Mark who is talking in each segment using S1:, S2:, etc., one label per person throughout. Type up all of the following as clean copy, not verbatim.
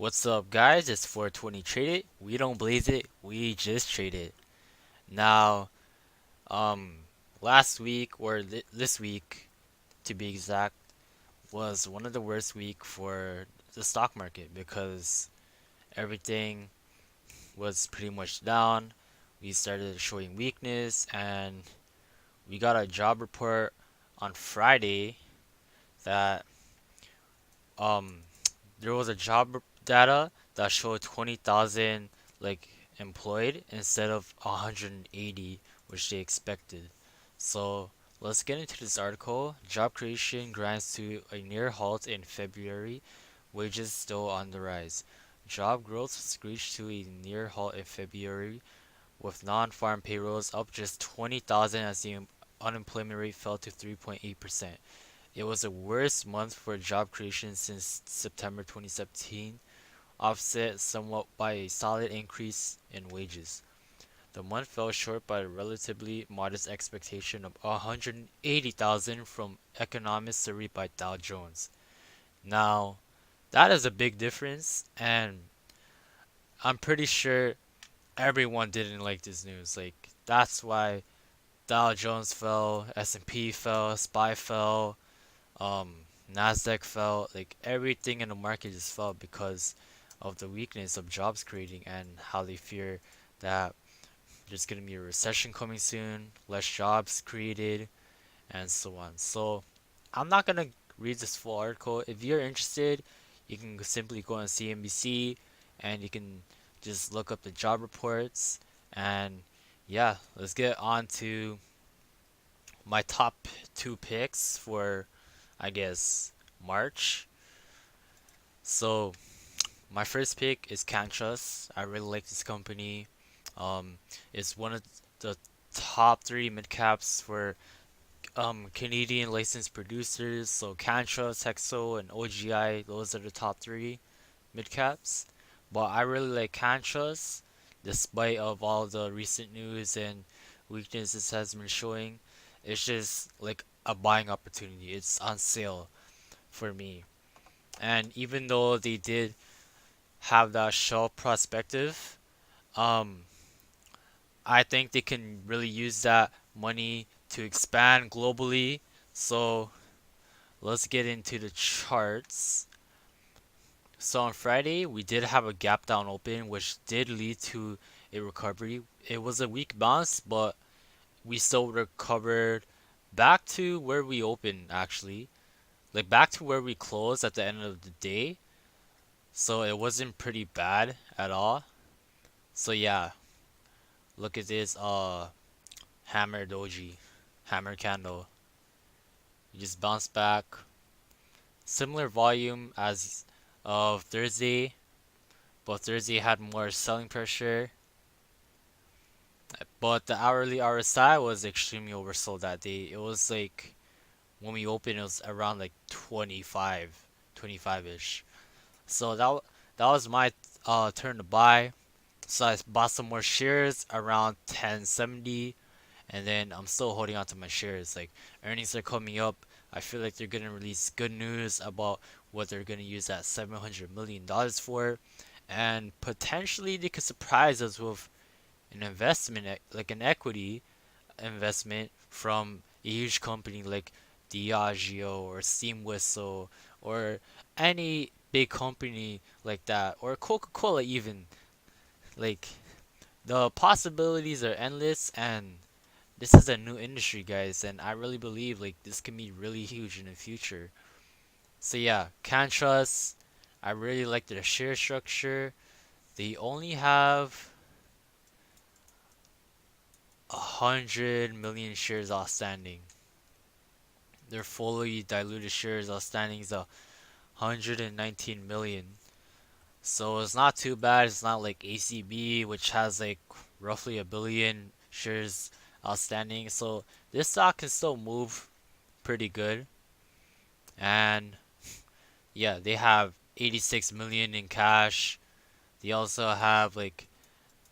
S1: What's up, guys? It's 420 Trade It. We don't blaze it, we just trade it. Now, um, last week or this week, to be exact, was one of the worst week for the stock market because everything was pretty much down. We started showing weakness, and we got a job report on Friday that um there was a data that showed 20,000 like employed instead of 180 which they expected. So let's get into this article. Job creation grinds to a near halt in February. Wages still on the rise. Job growth screeched to a near halt in February with non-farm payrolls up just 20,000 as the unemployment rate fell to 3.8%. It was the worst month for job creation since September 2017, offset somewhat by a solid increase in wages. The month fell short by a relatively modest expectation of 180,000 from economists surveyed by Dow Jones. Now, that is a big difference, and I'm pretty sure everyone didn't like this news. Like, that's why Dow Jones fell, S&P fell, SPY fell, um Nasdaq fell, like everything in the market just fell because of the weakness of jobs creating and how they fear that there's going to be a recession coming soon, less jobs created, and so on. So I'm not going to read this full article. If you're interested, you can simply go on CNBC and you can just look up the job reports. And yeah, let's get on to my top two picks for, I guess, March. So my first pick is CanTrust. I really like this company. Um, it's one of the top three mid caps for Canadian licensed producers. So CanTrust, Hexo, and OGI. Those are the top three mid caps. But I really like CanTrust, despite of all the recent news and weaknesses has been showing. It's just like a buying opportunity. It's on sale for me. And even though they did have that shelf perspective, um, I think they can really use that money to expand globally. So let's get into the charts. So on Friday, we did have a gap down open, which did lead to a recovery. It was a weak bounce, but we still recovered back to where we opened actually, like back to where we closed at the end of the day. So it wasn't pretty bad at all. So yeah, look at this hammer doji, hammer candle. You just bounce back. Similar volume as of Thursday, but Thursday had more selling pressure. But the hourly RSI was extremely oversold that day. It was like when we opened, it was around like 25-ish. So that was my turn to buy. So I bought some more shares around 1070, and then I'm still holding on to my shares. Like earnings are coming up. I feel like they're gonna release good news about what they're gonna use that $700 million for, and potentially they could surprise us with an investment, like an equity investment from a huge company like Diageo or Steam Whistle or any big company like that, or Coca-Cola even. Like the possibilities are endless, and this is a new industry, guys, and I really believe like this can be really huge in the future. So yeah, CanTrust, I really like their share structure. They only have 100 million shares outstanding. Their fully diluted shares outstanding is 119 million. So it's not too bad. It's not like ACB, which has like roughly a billion shares outstanding. So this stock can still move pretty good. And yeah, they have 86 million in cash. They also have like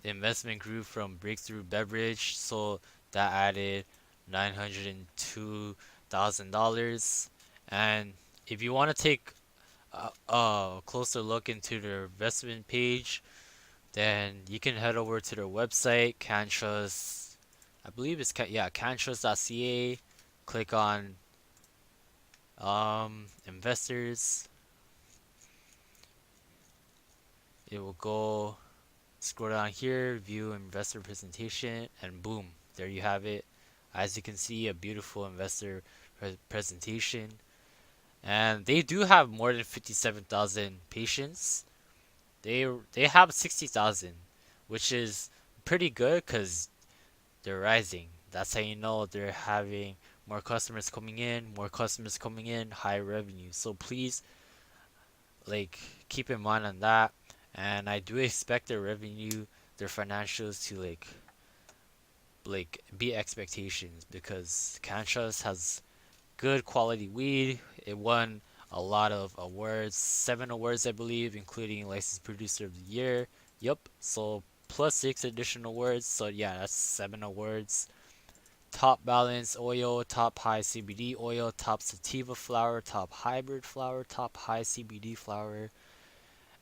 S1: the investment group from Breakthrough Beverage, so that added $902,000. And if you want to take a closer look into their investment page, then you can head over to their website, CanTrust. I believe it's CanTrust.ca. Click on investors. It will go scroll down here, view investor presentation, and boom, there you have it. As you can see, a beautiful investor presentation. And they do have more than 57,000 patients. They have 60,000, which is pretty good because they're rising. That's how you know they're having more customers coming in, high revenue. So please, like, keep in mind on that. And I do expect their revenue, their financials to like beat expectations because CanTrust has good quality weed. It won a lot of awards, 7 awards I believe, including licensed producer of the year. Yup. So plus 6 additional awards. So yeah, that's 7 awards. Top balance oil, top high CBD oil, top sativa flower, top hybrid flower, top high CBD flower,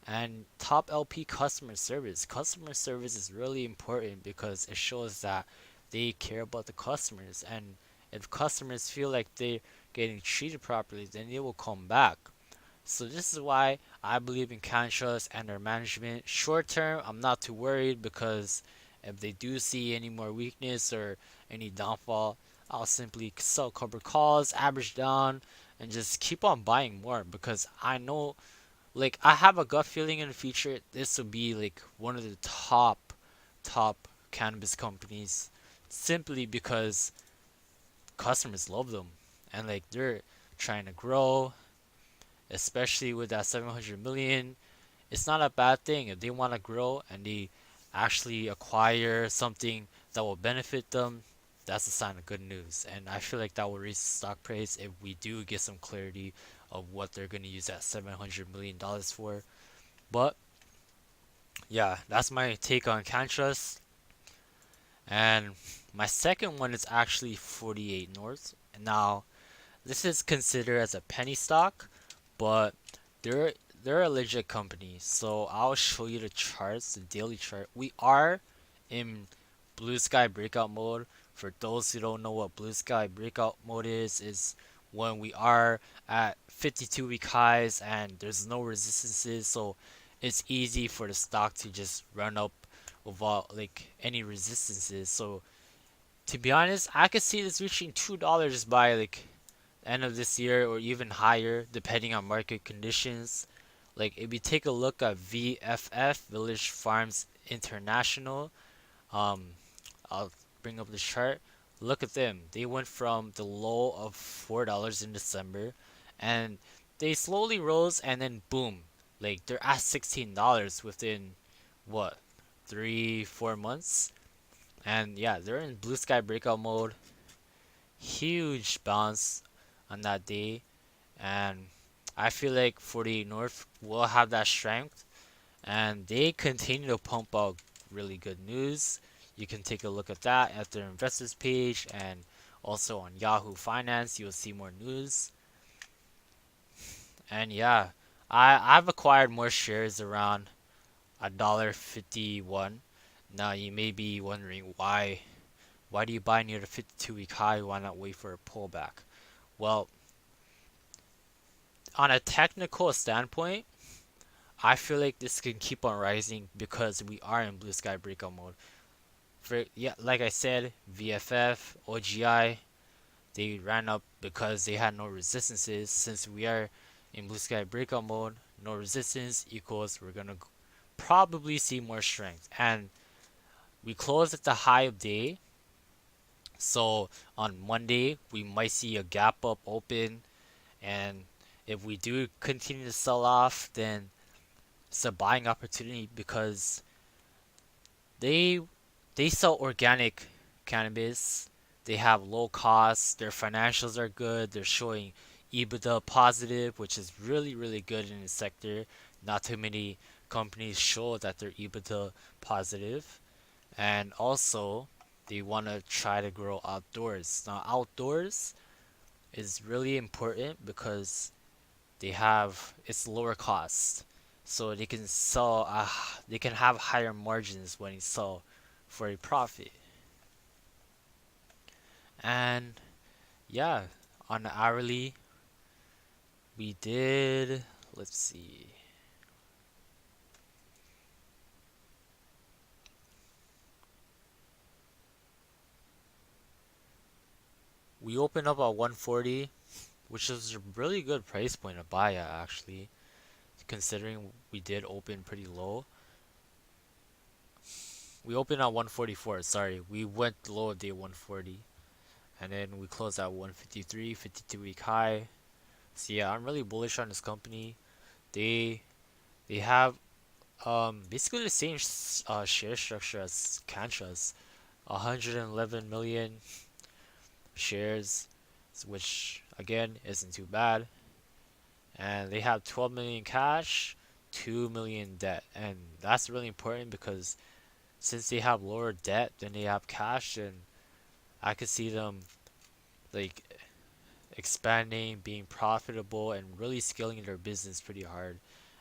S1: and top LP customer service. Customer service is really important because it shows that they care about the customers, and if customers feel like they're getting treated properly, then they will come back. So this is why I believe in CanTrust and their management. Short term, I'm not too worried because if they do see any more weakness or any downfall, I'll simply sell cover calls, average down, and just keep on buying more because I know, like, I have a gut feeling in the future this will be like one of the top cannabis companies simply because customers love them and like they're trying to grow, especially with that 700 million. It's not a bad thing if they want to grow and they actually acquire something that will benefit them. That's a sign of good news, and I feel like that will raise the stock price if we do get some clarity of what they're going to use that $700 million for. But yeah, that's my take on CanTrust. And my second one is actually 48 North. Now, this is considered as a penny stock, but they're they're a legit company. So I'll show you the charts, the daily chart. We are in blue sky breakout mode. For those who don't know what blue sky breakout mode is when we are at 52-week highs and there's no resistances, so it's easy for the stock to just run up without like any resistances. So to be honest, I could see this reaching $2 by like end of this year or even higher depending on market conditions. Like if you take a look at VFF, Village Farms International, um, I'll bring up the chart. Look at them. They went from the low of $4 in December, and they slowly rose, and then boom, like they're at $16 within what 3 4 months. And yeah, they're in blue sky breakout mode. Huge bounce on that day, and I feel like 48 North will have that strength, and they continue to pump out really good news. You can take a look at that at their investors page, and also on Yahoo Finance, you'll see more news. And yeah, I've acquired more shares around $1.51. Now you may be wondering why do you buy near the 52-week high? Why not wait for a pullback? Well, on a technical standpoint, I feel like this can keep on rising because we are in blue sky breakout mode. For yeah, like I said, VFF, OGI, they ran up because they had no resistances. Since we are in blue sky breakout mode, no resistance equals we're gonna probably see more strength. And we closed at the high of day, so on Monday we might see a gap up open, and if we do continue to sell off, then it's a buying opportunity because they they sell organic cannabis. They have low costs. Their financials are good. They're showing EBITDA positive, which is really good in the sector. Not too many companies show that they're EBITDA positive. And also, they want to try to grow outdoors. Now, outdoors is really important because they have it's lower cost, so they can sell. They can have higher margins when they sell for a profit. And yeah, on the hourly, we did. Let's see. We opened up at 140, which is a really good price point to buy at actually, considering we did open pretty low. We opened at 144, sorry. We went low at day 140. And then we closed at 153, 52-week high. So yeah, I'm really bullish on this company. They they have basically the same share structure as Cantra's, 111 million shares, which again isn't too bad. And they have 12 million cash, 2 million debt, and that's really important because since they have lower debt than they have cash, and I could see them like expanding, being profitable, and really scaling their business pretty hard.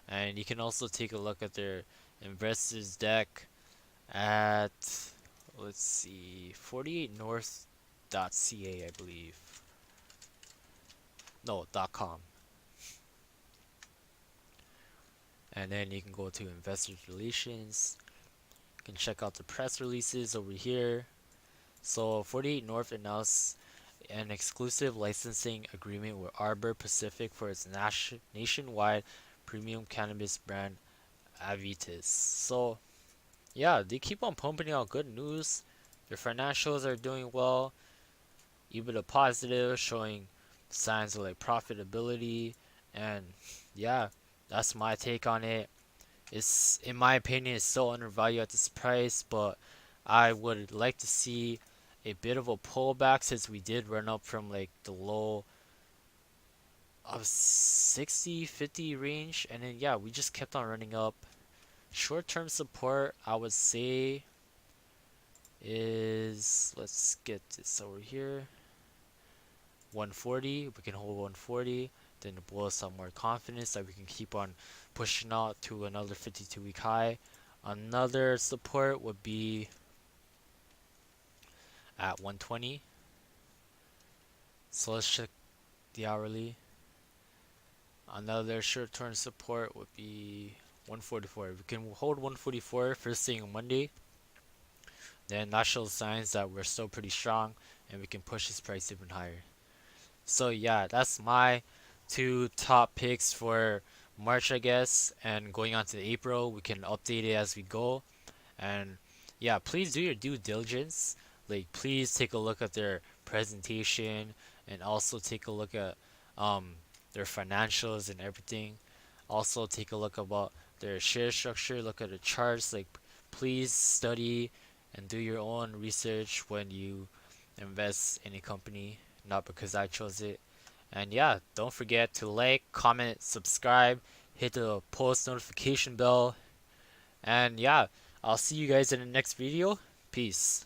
S1: And you can also take a look at their investors deck at, let's see, 48north.ca, I believe. No, .com. And then you can go to investors relations. You can check out the press releases over here. So 48 North announced an exclusive licensing agreement with Arbor Pacific for its nationwide premium cannabis brand Avitis. So yeah, they keep on pumping out good news. Their financials are doing well, EBITDA positive, showing signs of like profitability, and yeah, that's my take on it. It's in my opinion, it's still undervalued at this price, but I would like to see a bit of a pullback since we did run up from like the low of 60, 50 range, and then yeah, we just kept on running up. Short-term support, I would say, is, let's get this over here, 140. We can hold 140, then blow some more confidence that we can keep on pushing out to another 52-week high. Another support would be at 120. So let's check the hourly. Another short-term support would be 144. We can hold 144 first thing on Monday. Then that shows signs that we're still pretty strong and we can push this price even higher. So yeah, that's my two top picks for March, I guess, and going on to April, we can update it as we go. And yeah, please do your due diligence. Like, please take a look at their presentation and also take a look at um their financials and everything. Also take a look about their share structure, look at the charts. Like, please study and do your own research when you invest in a company, not because I chose it. And yeah, don't forget to like, comment, subscribe, hit the post notification bell, and yeah, I'll see you guys in the next video. Peace.